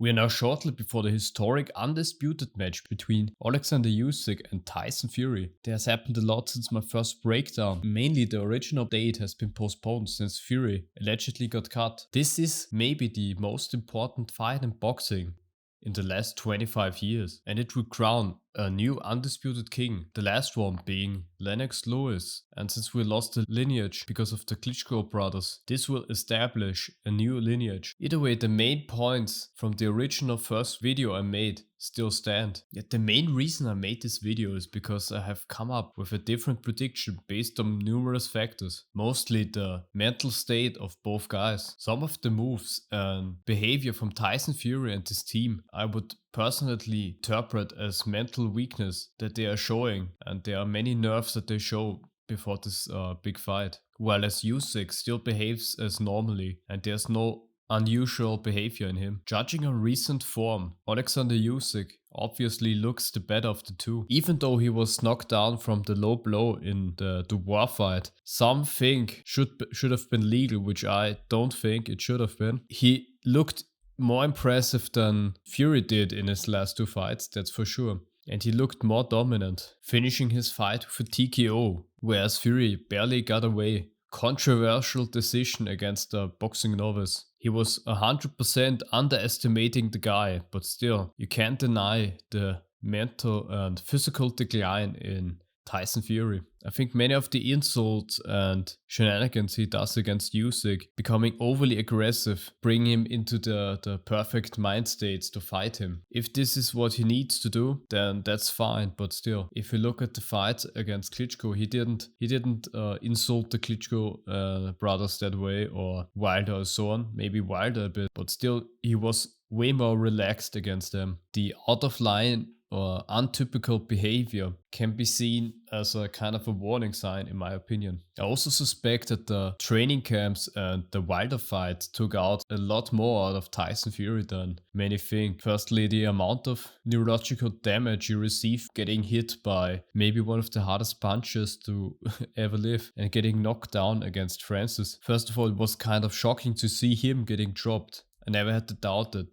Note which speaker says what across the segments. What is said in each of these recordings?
Speaker 1: We are now shortly before the historic undisputed match between Oleksandr USYK and Tyson Fury. There has happened a lot since my first breakdown. Mainly the original date has been postponed since Fury allegedly got cut. This is maybe the most important fight in boxing in the last 25 years, and it would crown a new undisputed king, the last one being Lennox Lewis. And since we lost the lineage because of the Klitschko brothers, this will establish a new lineage. Either way, the main points from the original first video I made still stand. Yet the main reason I made this video is because I have come up with a different prediction based on numerous factors, mostly the mental state of both guys. Some of the moves and behavior from Tyson Fury and his team I would personally interpret as mental weakness that they are showing, and there are many nerves that they show before this big fight, while as Usyk still behaves as normally and there's no unusual behavior in him. Judging on recent form, Oleksandr USYK obviously looks the better of the two. Even though he was knocked down from the low blow in the war fight, some think should have been legal, which I don't think it should have been. He looked more impressive than Fury did in his last two fights, that's for sure. And he looked more dominant, finishing his fight with a TKO, whereas Fury barely got away. Controversial decision against a boxing novice. He was 100% underestimating the guy, but still, you can't deny the mental and physical decline in Tyson Fury. I think many of the insults and shenanigans he does against Usyk, becoming overly aggressive, bring him into the perfect mind states to fight him. If this is what he needs to do, then that's fine, but still, if you look at the fight against Klitschko, he didn't insult the Klitschko brothers that way, or Wilder or so on, maybe Wilder a bit, but still, he was way more relaxed against them. The out of line or untypical behavior can be seen as a kind of a warning sign, in my opinion. I also suspect that the training camps and the Wilder fight took out a lot more out of Tyson Fury than many think. Firstly, the amount of neurological damage you receive getting hit by maybe one of the hardest punches to ever live and getting knocked down against Francis. First of all, it was kind of shocking to see him getting dropped. I never had the doubt that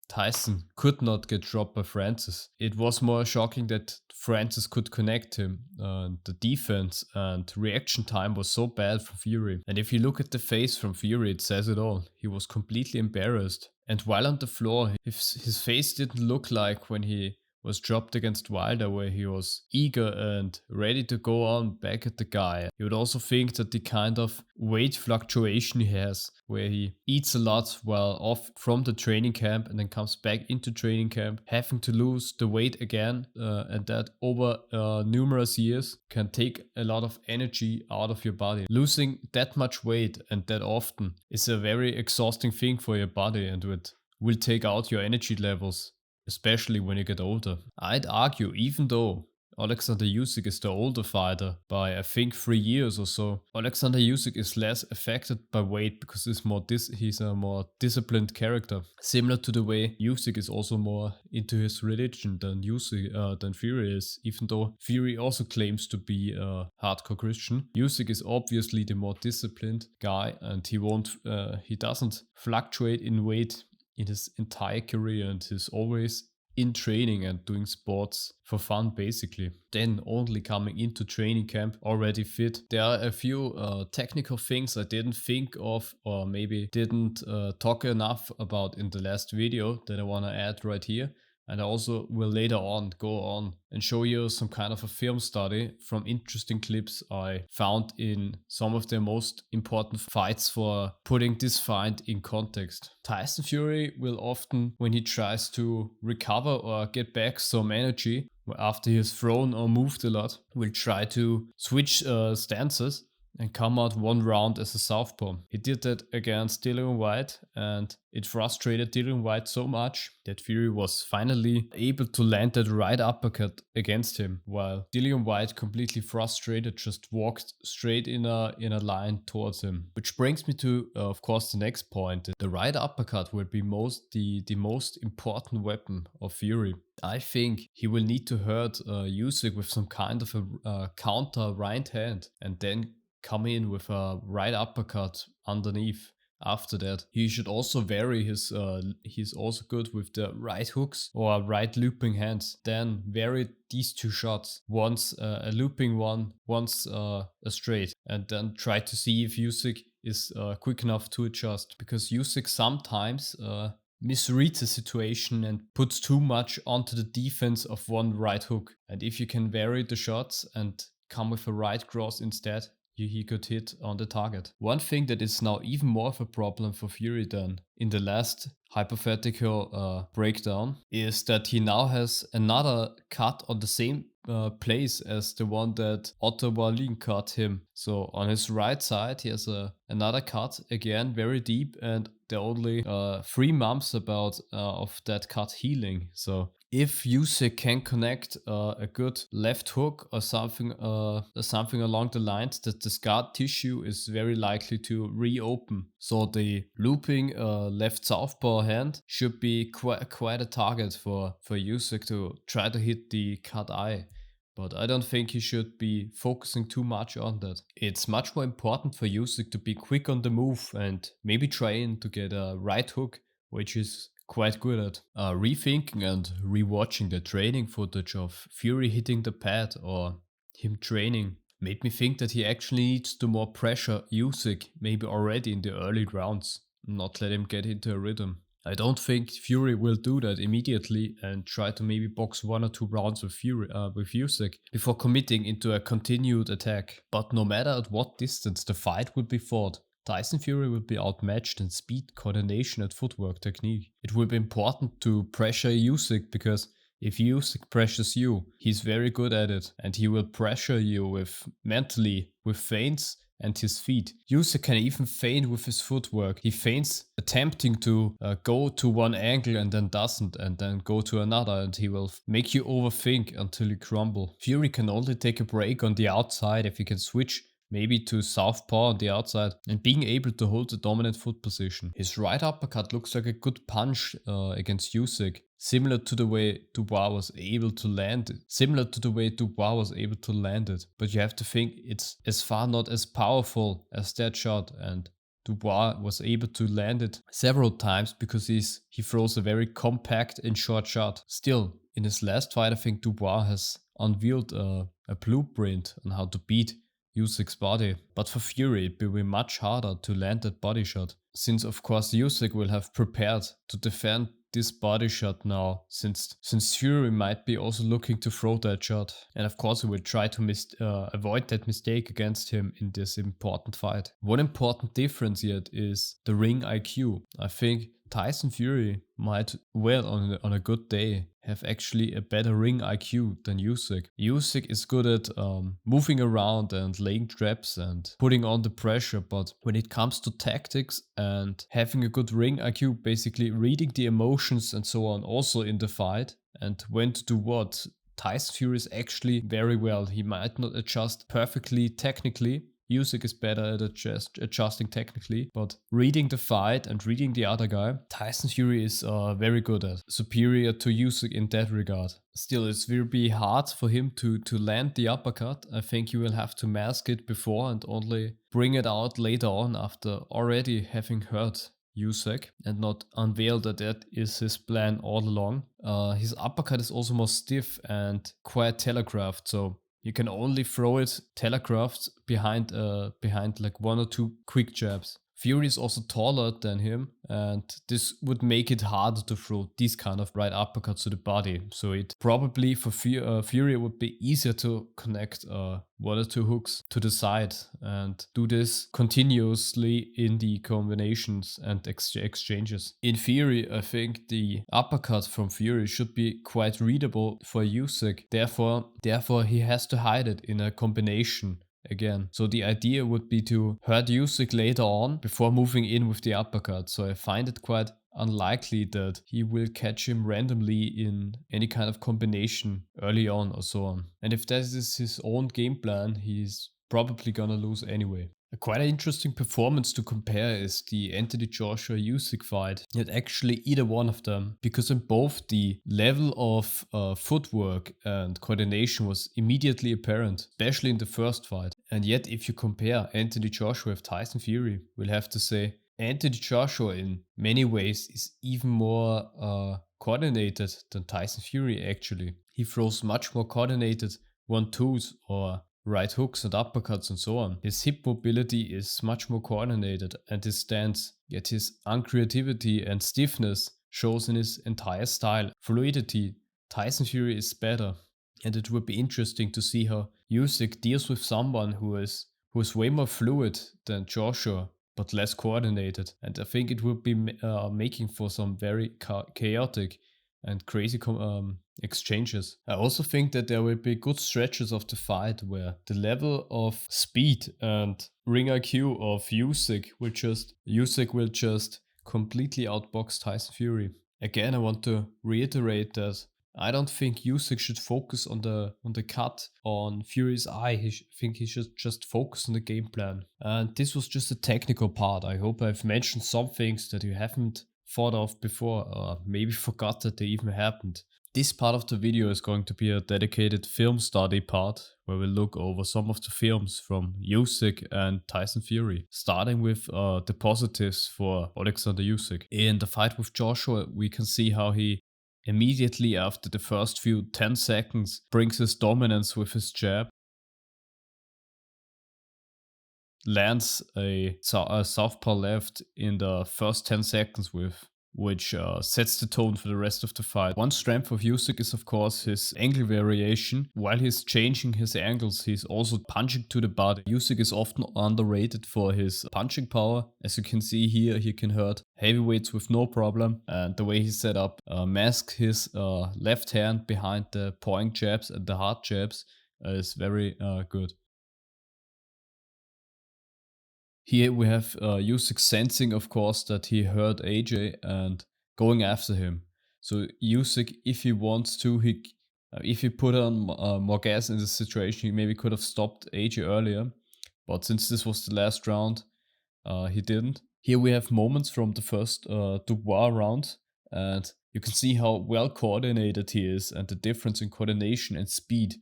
Speaker 1: Tyson could not get dropped by Francis. It was more shocking that Francis could connect him. The defense and reaction time was so bad from Fury. And if you look at the face from Fury, it says it all. He was completely embarrassed. And while on the floor, his face didn't look like when he was dropped against Wilder, where he was eager and ready to go on back at the guy. You would also think that the kind of weight fluctuation he has, where he eats a lot while off from the training camp and then comes back into training camp, having to lose the weight again, and that over numerous years can take a lot of energy out of your body. Losing that much weight and that often is a very exhausting thing for your body, and it will take out your energy levels, especially when you get older. I'd argue, even though Oleksandr USYK is the older fighter by I think 3 years or so, Oleksandr USYK is less affected by weight because he's a more disciplined character. Similar to the way Usyk is also more into his religion than Fury is, even though Fury also claims to be a hardcore Christian. Usyk is obviously the more disciplined guy, and he doesn't fluctuate in weight in his entire career, and he's always in training and doing sports for fun, basically. Then only coming into training camp already fit. There are a few technical things I didn't think of, or maybe didn't talk enough about in the last video, that I want to add right here. And I also will later on go on and show you some kind of a film study from interesting clips I found in some of the most important fights for putting this fight in context. Tyson Fury will often, when he tries to recover or get back some energy after he has thrown or moved a lot, will try to switch stances and come out one round as a southpaw. He did that against Dillian Whyte, and it frustrated Dillian Whyte so much that Fury was finally able to land that right uppercut against him, while Dillian Whyte, completely frustrated, just walked straight in a line towards him. Which brings me to, of course, the next point. The right uppercut will be the most important weapon of Fury. I think he will need to hurt Usyk with some kind of a counter right hand, and then come in with a right uppercut underneath. after that. He should also vary his, he's also good with the right hooks or right looping hands. Then vary these two shots, once a looping one, once a straight, and then try to see if USYK is quick enough to adjust, because USYK sometimes misreads the situation and puts too much onto the defense of one right hook. And if you can vary the shots and come with a right cross instead, he could hit on the target. One thing that is now even more of a problem for Fury than in the last hypothetical breakdown is that he now has another cut on the same place as the one that Otto Wallin cut him. So on his right side he has another cut, again very deep, and there are only 3 months about of that cut healing. So if USYK can connect a good left hook or something along the lines, that the scar tissue is very likely to reopen. So the looping left southpaw hand should be quite a target for USYK to try to hit the cut eye. But I don't think he should be focusing too much on that. It's much more important for USYK to be quick on the move and maybe trying to get a right hook, which is quite good at. Rethinking and rewatching the training footage of Fury hitting the pad or him training made me think that he actually needs to more pressure USYK maybe already in the early rounds, not let him get into a rhythm. I don't think Fury will do that immediately and try to maybe box 1 or 2 rounds with USYK before committing into a continued attack. But no matter at what distance the fight would be fought, Tyson Fury will be outmatched in speed, coordination and footwork technique. It will be important to pressure USYK, because if USYK pressures you, he's very good at it, and he will pressure you with mentally with feints and his feet. USYK can even feint with his footwork. He feints attempting to go to one angle and then doesn't, and then go to another, and he will make you overthink until you crumble. Fury can only take a break on the outside if he can switch maybe to southpaw on the outside and being able to hold the dominant foot position. His right uppercut looks like a good punch against USYK, similar to the way Dubois was able to land it. But you have to think it's as far not as powerful as that shot, and Dubois was able to land it several times because he throws a very compact and short shot. Still, in his last fight, I think Dubois has unveiled a blueprint on how to beat USYK's body, but for Fury it will be much harder to land that body shot, since of course USYK will have prepared to defend this body shot now, since Fury might be also looking to throw that shot, and of course he will try to avoid that mistake against him in this important fight. One important difference yet is the ring IQ. I think Tyson Fury might well on a good day have actually a better ring IQ than USYK. USYK is good at moving around and laying traps and putting on the pressure, but when it comes to tactics and having a good ring IQ, basically reading the emotions and so on also in the fight and when to do what, Tyson Fury is actually very well. He might not adjust perfectly technically. USYK is better at adjusting technically, but reading the fight and reading the other guy, Tyson Fury is very good at, superior to USYK in that regard. Still, it will be hard for him to land the uppercut. I think you will have to mask it before and only bring it out later on after already having hurt USYK, and not unveil that is his plan all along. His uppercut is also more stiff and quite telegraphed, so you can only throw it telegraphed behind like 1 or 2 quick jabs. Fury is also taller than him, and this would make it harder to throw these kind of right uppercuts to the body. So it probably for Fury would be easier to connect 1 or 2 hooks to the side and do this continuously in the combinations and exchanges. In theory, I think the uppercut from Fury should be quite readable for USYK. Therefore he has to hide it in a combination again. So the idea would be to hurt USYK later on before moving in with the uppercut. So I find it quite unlikely that he will catch him randomly in any kind of combination early on or so on. And if that is his own game plan, he's probably gonna lose anyway. A quite interesting performance to compare is the Anthony Joshua USYK fight. Yet actually either one of them, because in both the level of footwork and coordination was immediately apparent, especially in the first fight. And yet if you compare Anthony Joshua with Tyson Fury, we'll have to say Anthony Joshua in many ways is even more coordinated than Tyson Fury actually. He throws much more coordinated 1-2s or right hooks and uppercuts and so on. His hip mobility is much more coordinated and his stance, yet his uncreativity and stiffness shows in his entire style. Fluidity, Tyson Fury is better. And it would be interesting to see how Usyk deals with someone who is way more fluid than Joshua, but less coordinated. And I think it would be making for some very chaotic and crazy exchanges. I also think that there will be good stretches of the fight where the level of speed and ring IQ of Usyk will just completely outbox Tyson Fury. Again, I want to reiterate that I don't think Usyk should focus on the cut on Fury's eye. Think he should just focus on the game plan. And this was just a technical part. I hope I've mentioned some things that you haven't thought of before, or maybe forgot that they even happened. This part of the video is going to be a dedicated film study part, where we'll look over some of the films from Usyk and Tyson Fury, starting with the positives for Oleksandr Usyk. In the fight with Joshua, we can see how he immediately after the first few 10 seconds brings his dominance with his jab, lands a southpaw left in the first 10 seconds with which sets the tone for the rest of the fight. One strength of Usyk is of course his angle variation. While he's changing his angles, he's also punching to the body. Usyk is often underrated for his punching power. As you can see here, he can hurt heavyweights with no problem. And the way he's set up, masks his left hand behind the point jabs and the hard jabs is very good. Here we have Usyk sensing, of course, that he hurt AJ and going after him. So Usyk, if he wants to, if he put on more gas in this situation, he maybe could have stopped AJ earlier. But since this was the last round, he didn't. Here we have moments from the first Dubois round, and you can see how well coordinated he is and the difference in coordination and speed.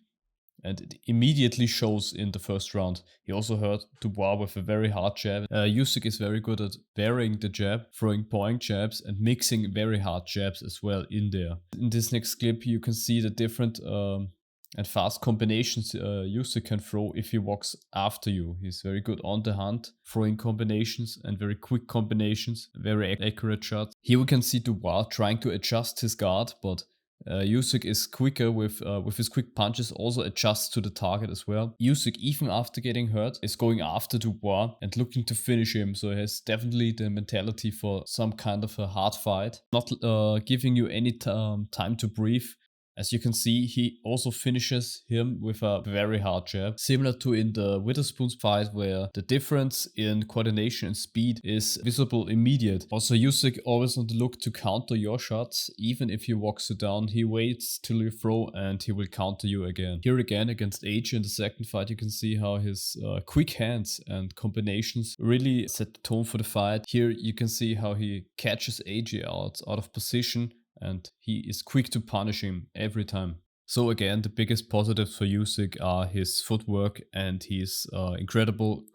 Speaker 1: And it immediately shows in the first round. He also hurt Dubois with a very hard jab. Usyk is very good at varying the jab, throwing point jabs and mixing very hard jabs as well in there. In this next clip you can see the different and fast combinations Usyk can throw if he walks after you. He's very good on the hunt, throwing combinations and very quick combinations, very accurate shots. Here we can see Dubois trying to adjust his guard, but Usyk is quicker with his quick punches, also adjusts to the target as well. Usyk, even after getting hurt, is going after Dubois and looking to finish him, so he has definitely the mentality for some kind of a hard fight. Not giving you any time to breathe. As you can see, he also finishes him with a very hard jab. Similar to in the Witherspoon's fight, where the difference in coordination and speed is visible immediate. Also, Usyk always on the look to counter your shots. Even if he walks you down, he waits till you throw and he will counter you again. Here again against AJ in the second fight, you can see how his quick hands and combinations really set the tone for the fight. Here you can see how he catches AJ out of position, and he is quick to punish him every time. So again, the biggest positives for Usyk are his footwork and his incredible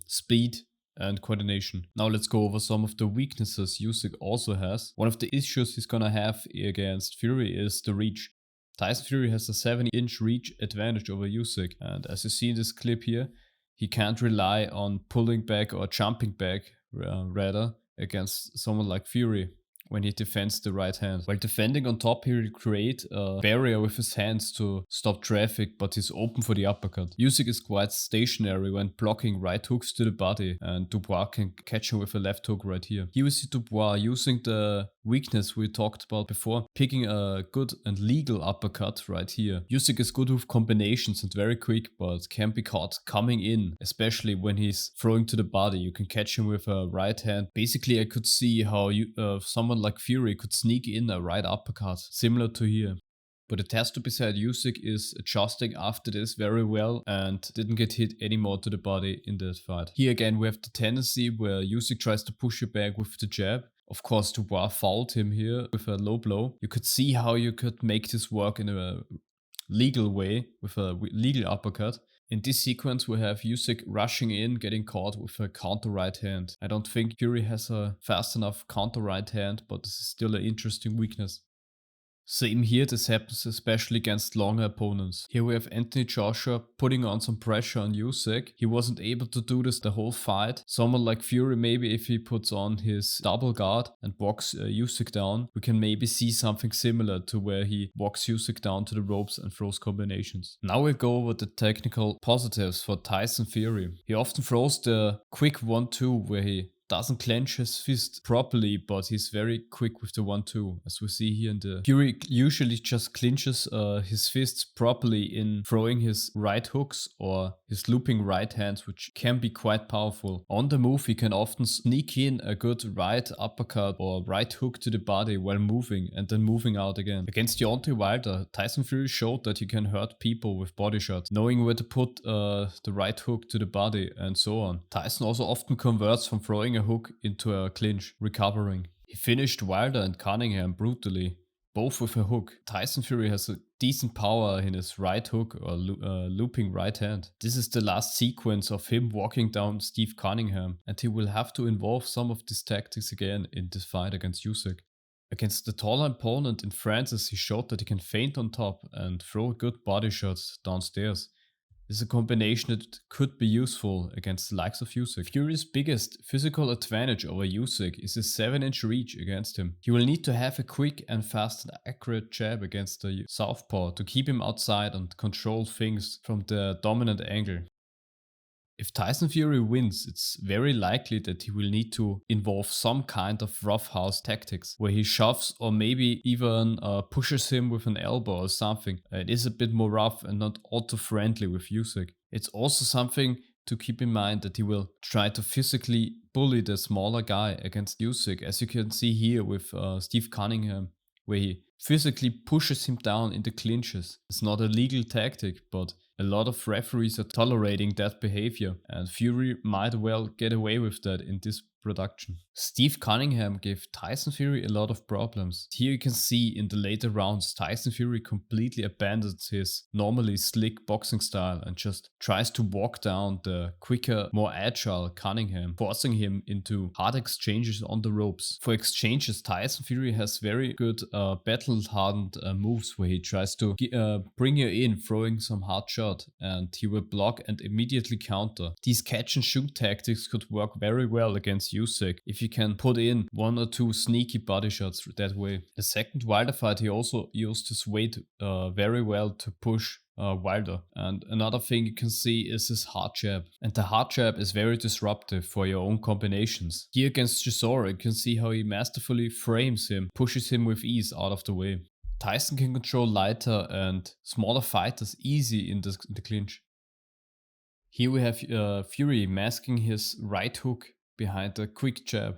Speaker 1: speed and coordination. Now let's go over some of the weaknesses Usyk also has. One of the issues he's gonna have against Fury is the reach. Tyson Fury has a 70-inch reach advantage over Usyk, and as you see in this clip here, he can't rely on pulling back or jumping back rather against someone like Fury when he defends the right hand. While defending on top, he will create a barrier with his hands to stop traffic, but he's open for the uppercut. Usyk is quite stationary when blocking right hooks to the body, and Dubois can catch him with a left hook right here. Here we see Dubois using the weakness we talked about before, picking a good and legal uppercut right here. Usyk is good with combinations and very quick, but can be caught coming in, especially when he's throwing to the body. You can catch him with a right hand. Basically, I could see how someone like Fury could sneak in a right uppercut, similar to here. But it has to be said, Usyk is adjusting after this very well and didn't get hit anymore to the body in that fight. Here again we have the tendency where Usyk tries to push you back with the jab. Of course, Dubois fouled him here with a low blow. You could see how you could make this work in a legal way with a legal uppercut. In this sequence we have Usyk rushing in, getting caught with a counter right hand. I don't think Fury has a fast enough counter right hand, but this is still an interesting weakness. Same here, this happens especially against longer opponents. Here we have Anthony Joshua putting on some pressure on Usyk. He wasn't able to do this the whole fight. Someone like Fury, maybe if he puts on his double guard and walks Usyk down, we can maybe see something similar to where he walks Usyk down to the ropes and throws combinations. Now we'll go over the technical positives for Tyson Fury. He often throws the quick 1-2 where he doesn't clench his fist properly, but he's very quick with the 1-2, as we see here in the... Fury usually just clinches his fists properly in throwing his right hooks or his looping right hands, which can be quite powerful. On the move, he can often sneak in a good right uppercut or right hook to the body while moving and then moving out again. Against Deontay Wilder, Tyson Fury showed that he can hurt people with body shots, knowing where to put the right hook to the body and so on. Tyson also often converts from throwing a hook into a clinch, recovering. He finished Wilder and Cunningham brutally, both with a hook. Tyson Fury has a decent power in his right hook or looping right hand. This is the last sequence of him walking down Steve Cunningham, and he will have to involve some of these tactics again in this fight against Usyk. Against the taller opponent in Francis, he showed that he can feint on top and throw good body shots downstairs. This is a combination that could be useful against the likes of Usyk. Fury's biggest physical advantage over Usyk is his 7-inch reach against him. He will need to have a quick and fast and accurate jab against the southpaw to keep him outside and control things from the dominant angle. If Tyson Fury wins, it's very likely that he will need to involve some kind of roughhouse tactics, where he shoves or maybe even pushes him with an elbow or something. It is a bit more rough and not auto-friendly with Usyk. It's also something to keep in mind that he will try to physically bully the smaller guy against Usyk, as you can see here with Steve Cunningham, where he physically pushes him down in the clinches. It's not a legal tactic, but a lot of referees are tolerating that behavior, and Fury might well get away with that in this production. Steve Cunningham gave Tyson Fury a lot of problems. Here you can see in the later rounds, Tyson Fury completely abandons his normally slick boxing style and just tries to walk down the quicker, more agile Cunningham, forcing him into hard exchanges on the ropes. For exchanges, Tyson Fury has very good battle-hardened moves where he tries to bring you in, throwing some hard shot, and he will block and immediately counter. These catch and shoot tactics could work very well against Usyk if you can put in 1 or 2 sneaky body shots that way. The second Wilder fight, he also used his weight very well to push Wilder. And another thing you can see is his hard jab. And the hard jab is very disruptive for your own combinations. Here against Chisora, you can see how he masterfully frames him, pushes him with ease out of the way. Tyson can control lighter and smaller fighters easy in the clinch. Here we have Fury masking his right hook behind a quick jab.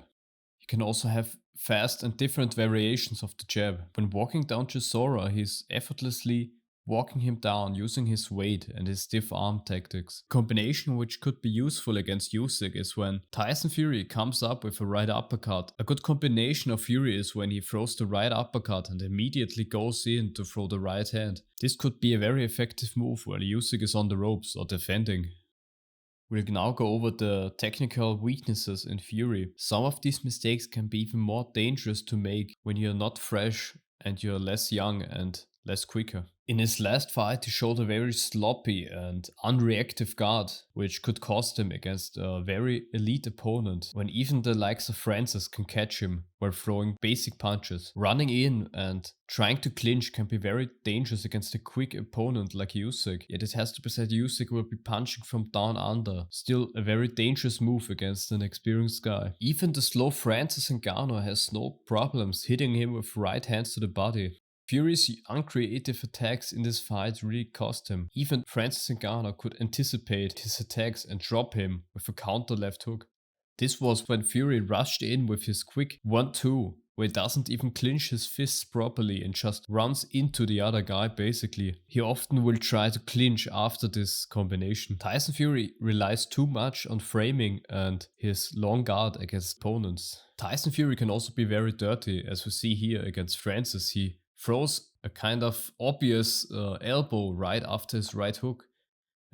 Speaker 1: You can also have fast and different variations of the jab. When walking down Chisora, he's effortlessly walking him down using his weight and his stiff arm tactics. Combination which could be useful against Usyk is when Tyson Fury comes up with a right uppercut. A good combination of Fury is when he throws the right uppercut and immediately goes in to throw the right hand. This could be a very effective move while Usyk is on the ropes or defending. We'll now go over the technical weaknesses in Fury. Some of these mistakes can be even more dangerous to make when you're not fresh and you're less young and less quicker. In his last fight, he showed a very sloppy and unreactive guard, which could cost him against a very elite opponent, when even the likes of Francis can catch him while throwing basic punches. Running in and trying to clinch can be very dangerous against a quick opponent like Usyk, yet it has to be said Usyk will be punching from down under. Still a very dangerous move against an experienced guy. Even the slow Francis Ngannou has no problems hitting him with right hands to the body. Fury's uncreative attacks in this fight really cost him. Even Francis Ngannou could anticipate his attacks and drop him with a counter left hook. This was when Fury rushed in with his quick 1-2, where he doesn't even clinch his fists properly and just runs into the other guy basically. He often will try to clinch after this combination. Tyson Fury relies too much on framing and his long guard against opponents. Tyson Fury can also be very dirty, as we see here against Francis. He throws a kind of obvious elbow right after his right hook.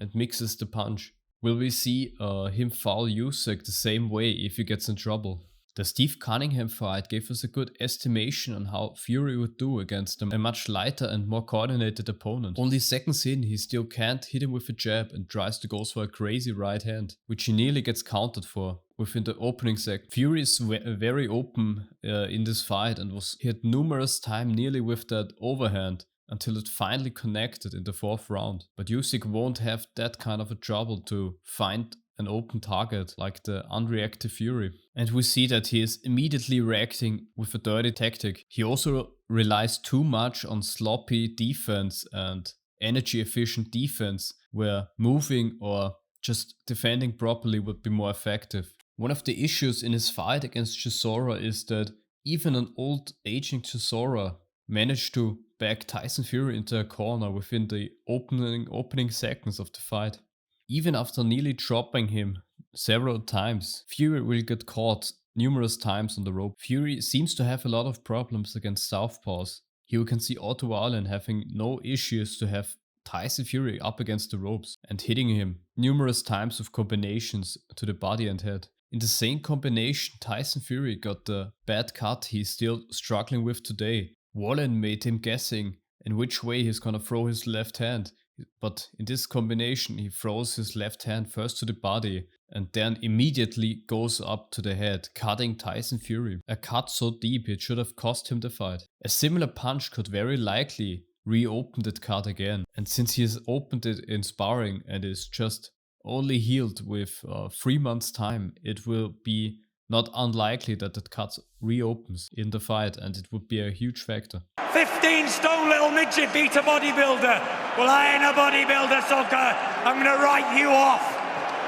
Speaker 1: and mixes the punch. Will we see him foul Usyk the same way if he gets in trouble? The Steve Cunningham fight gave us a good estimation on how Fury would do against a much lighter and more coordinated opponent. Only seconds in, he still can't hit him with a jab and tries to go for a crazy right hand, which he nearly gets countered for within the opening sec. Fury is very open in this fight and was hit numerous times nearly with that overhand until it finally connected in the 4th round. But Usyk won't have that kind of a trouble to find an open target like the unreactive Fury. And we see that he is immediately reacting with a dirty tactic. He also relies too much on sloppy defense and energy efficient defense, where moving or just defending properly would be more effective. One of the issues in his fight against Chisora is that even an old aging Chisora managed to back Tyson Fury into a corner within the opening seconds of the fight. Even after nearly dropping him several times, Fury will get caught numerous times on the rope. Fury seems to have a lot of problems against southpaws. Here we can see Otto Allen having no issues to have Tyson Fury up against the ropes and hitting him numerous times with combinations to the body and head. In the same combination, Tyson Fury got the bad cut he's still struggling with today. Wallen made him guessing in which way he's gonna throw his left hand. But in this combination, he throws his left hand first to the body and then immediately goes up to the head, cutting Tyson Fury. A cut so deep it should have cost him the fight. A similar punch could very likely reopen that cut again. And since he has opened it in sparring and is just only healed with 3 months time, it will be not unlikely that that cut reopens in the fight, and it would be a huge factor.
Speaker 2: 15-stone little midget beat a bodybuilder. Well, I ain't a bodybuilder, sucker. I'm gonna write you off.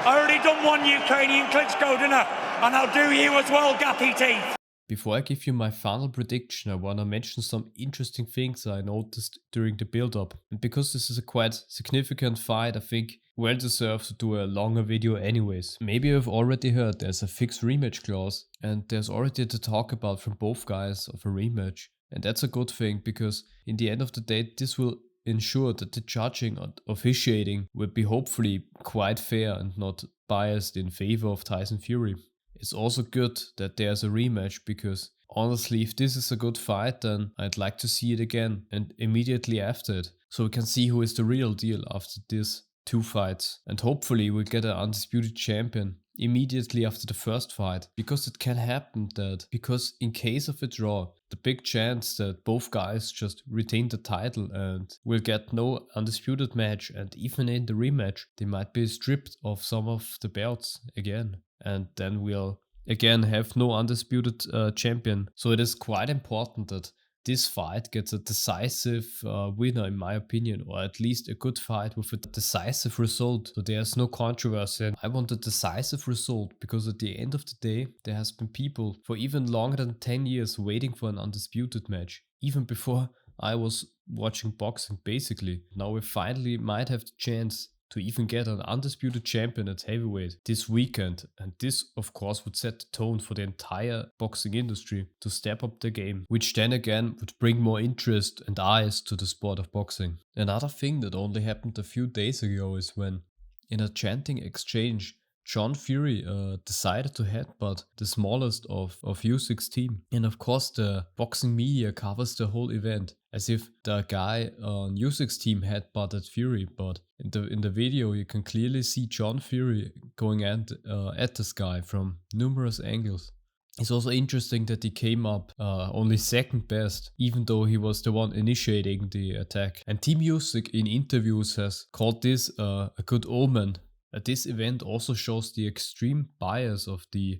Speaker 2: I already done one Ukrainian Klitschko, didn't I? And I'll do you as well, gappy teeth.
Speaker 1: Before I give you my final prediction, I wanna mention some interesting things I noticed during the build-up. And because this is a quite significant fight, I think well deserves to do a longer video anyways. Maybe you've already heard there's a fixed rematch clause, and there's already the talk about from both guys of a rematch. And that's a good thing, because in the end of the day, this will ensure that the judging and officiating will be hopefully quite fair and not biased in favor of Tyson Fury. It's also good that there's a rematch, because honestly, if this is a good fight, then I'd like to see it again and immediately after it, so we can see who is the real deal after this 2 fights. And hopefully we'll get an undisputed champion immediately after the first fight, because it can happen that, because in case of a draw, the big chance that both guys just retain the title and will get no undisputed match, and even in the rematch they might be stripped of some of the belts again, and then we'll again have no undisputed champion. So it is quite important that this fight gets a decisive winner, in my opinion, or at least a good fight with a decisive result, so there's no controversy. I want a decisive result, because at the end of the day, there has been people for even longer than 10 years waiting for an undisputed match, even before I was watching boxing basically. Now we finally might have the chance to even get an undisputed champion at heavyweight this weekend, and this of course would set the tone for the entire boxing industry to step up the game, which then again would bring more interest and eyes to the sport of boxing. Another thing that only happened a few days ago is when, in a chanting exchange, John Fury decided to headbutt the smallest of Usyk's team. And of course the boxing media covers the whole event as if the guy on Usyk's team headbutted Fury, but in the video you can clearly see John Fury going at this guy from numerous angles. It's also interesting that he came up only second best, even though he was the one initiating the attack. And Team Usyk in interviews has called this a good omen. This event also shows the extreme bias of the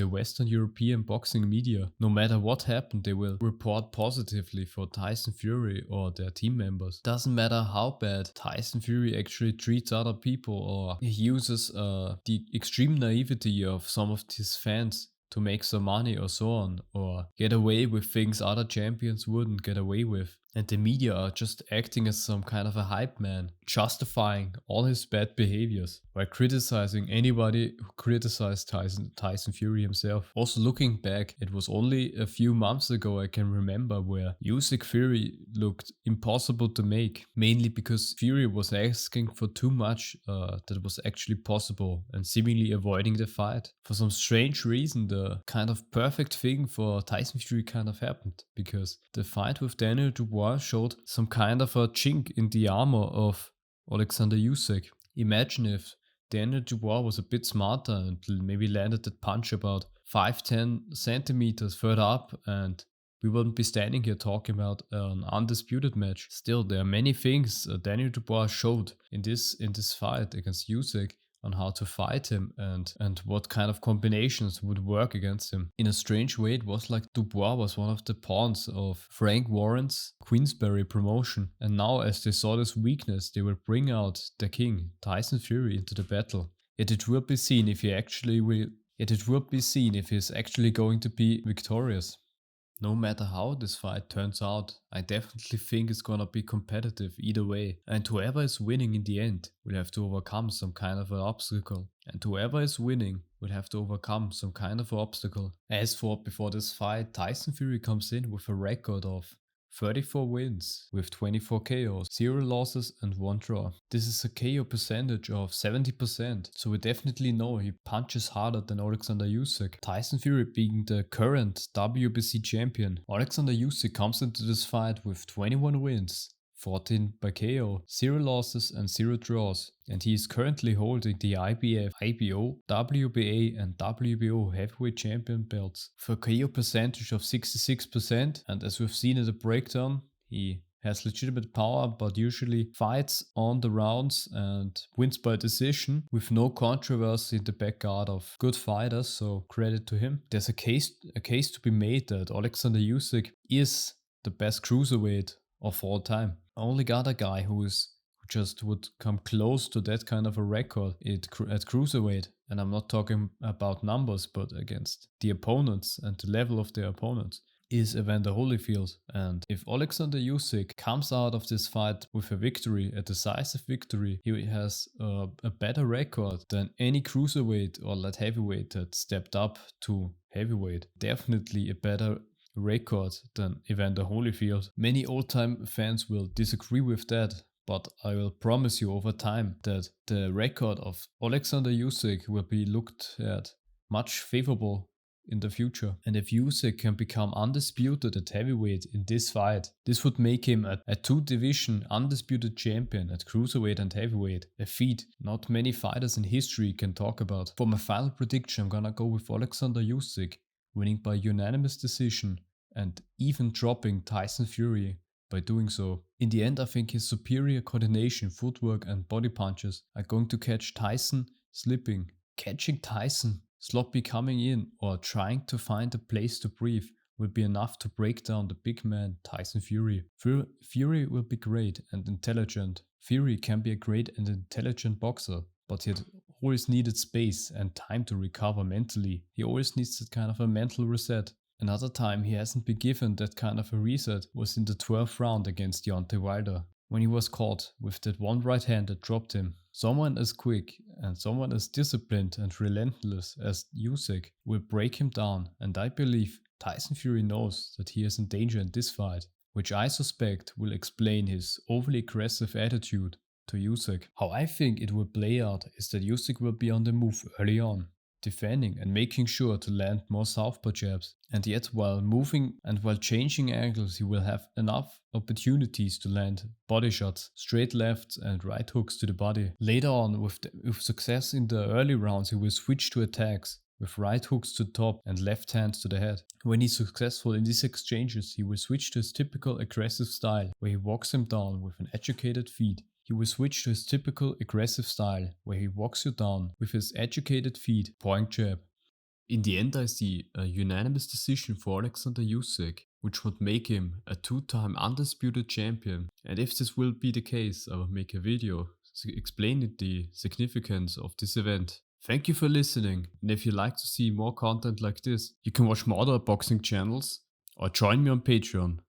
Speaker 1: Western European boxing media. No matter what happened, they will report positively for Tyson Fury or their team members. Doesn't matter how bad Tyson Fury actually treats other people, or he uses the extreme naivety of some of his fans to make some money or so on, or get away with things other champions wouldn't get away with. And the media are just acting as some kind of a hype man, justifying all his bad behaviors while criticizing anybody who criticized Tyson Fury himself. Also looking back, it was only a few months ago I can remember where USYK Fury looked impossible to make, mainly because Fury was asking for too much that was actually possible and seemingly avoiding the fight. For some strange reason, the kind of perfect thing for Tyson Fury kind of happened, because the fight with Daniel Dubois showed some kind of a chink in the armor of Oleksandr USYK. Imagine if Daniel Dubois was a bit smarter and maybe landed that punch about 5-10 centimeters further up, and we wouldn't be standing here talking about an undisputed match. Still, there are many things Daniel Dubois showed in this fight against USYK on how to fight him and what kind of combinations would work against him. In a strange way, it was like Dubois was one of the pawns of Frank Warren's Queensberry promotion, and now as they saw this weakness, they will bring out their king, Tyson Fury, into the battle. Yet it will be seen if he is actually going to be victorious. No matter how this fight turns out, I definitely think it's gonna be competitive either way, and whoever is winning in the end will have to overcome some kind of an obstacle. As for before this fight, Tyson Fury comes in with a record of 34 wins with 24 KOs, 0 losses and 1 draw. This is a KO percentage of 70%, so we definitely know he punches harder than Oleksandr USYK. Tyson Fury being the current WBC champion, Oleksandr USYK comes into this fight with 21 wins, 14 by KO, 0 losses and 0 draws, and he is currently holding the IBF, IBO, WBA and WBO heavyweight champion belts for a KO percentage of 66%, and as we've seen in the breakdown, he has legitimate power but usually fights on the rounds and wins by decision with no controversy in the backguard of good fighters, so credit to him. There's a case to be made that Oleksandr USYK is the best cruiserweight of all time. Only other guy who just would come close to that kind of a record at cruiserweight, and I'm not talking about numbers but against the opponents and the level of their opponents, is Evander Holyfield. And if Oleksandr USYK comes out of this fight with a victory, a decisive victory, he has a better record than any cruiserweight or light heavyweight that stepped up to heavyweight. Definitely a better record than Evander Holyfield. Many old-time fans will disagree with that, but I will promise you over time that the record of Oleksandr USYK will be looked at much favorable in the future. And if USYK can become undisputed at heavyweight in this fight, this would make him a 2-division undisputed champion at cruiserweight and heavyweight, a feat not many fighters in history can talk about. For my final prediction, I'm gonna go with Oleksandr USYK winning by unanimous decision and even dropping Tyson Fury by doing so. In the end, I think his superior coordination, footwork and body punches are going to catch Tyson slipping. Catching Tyson sloppy coming in or trying to find a place to breathe will be enough to break down the big man Tyson Fury. Fury will be great and intelligent. Fury can be a great and intelligent boxer, but he always needed space and time to recover mentally. He always needs that kind of a mental reset. Another time he hasn't been given that kind of a reset was in the 12th round against Deontay Wilder, when he was caught with that one right hand that dropped him. Someone as quick and someone as disciplined and relentless as USYK will break him down, and I believe Tyson Fury knows that he is in danger in this fight, which I suspect will explain his overly aggressive attitude to USYK. How I think it will play out is that USYK will be on the move early on, defending and making sure to land more southpaw jabs, and yet while moving and while changing angles he will have enough opportunities to land body shots, straight lefts and right hooks to the body. Later on, with success in the early rounds, he will switch to attacks with right hooks to the top and left hands to the head. When he's successful in these exchanges, he will switch to his typical aggressive style, where he walks him down with an educated feet. He will switch to his typical aggressive style, where he walks you down with his educated feet, point jab. In the end, I see a unanimous decision for Oleksandr USYK, which would make him a 2-time undisputed champion. And if this will be the case, I will make a video explaining the significance of this event. Thank you for listening, and if you'd like to see more content like this, you can watch my other boxing channels or join me on Patreon.